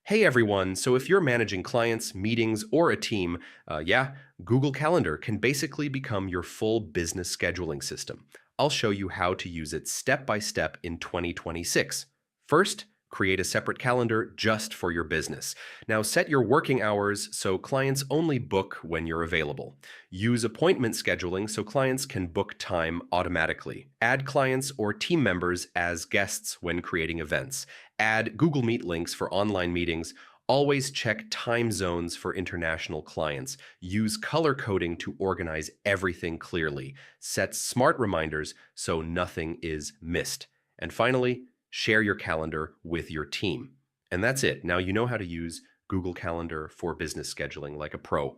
Hey everyone, so if you're managing clients, meetings, or a team, Google Calendar can basically become your full business scheduling system. I'll show you how to use it step by step in 2026. First, create a separate calendar just for your business. Now, set your working hours so clients only book when you're available. Use appointment scheduling so clients can book time automatically. Add clients or team members as guests when creating events. Add Google Meet links for online meetings. Always check time zones for international clients. Use color coding to organize everything clearly. Set smart reminders so nothing is missed. And finally, share your calendar with your team. And that's it. Now you know how to use Google Calendar for business scheduling like a pro.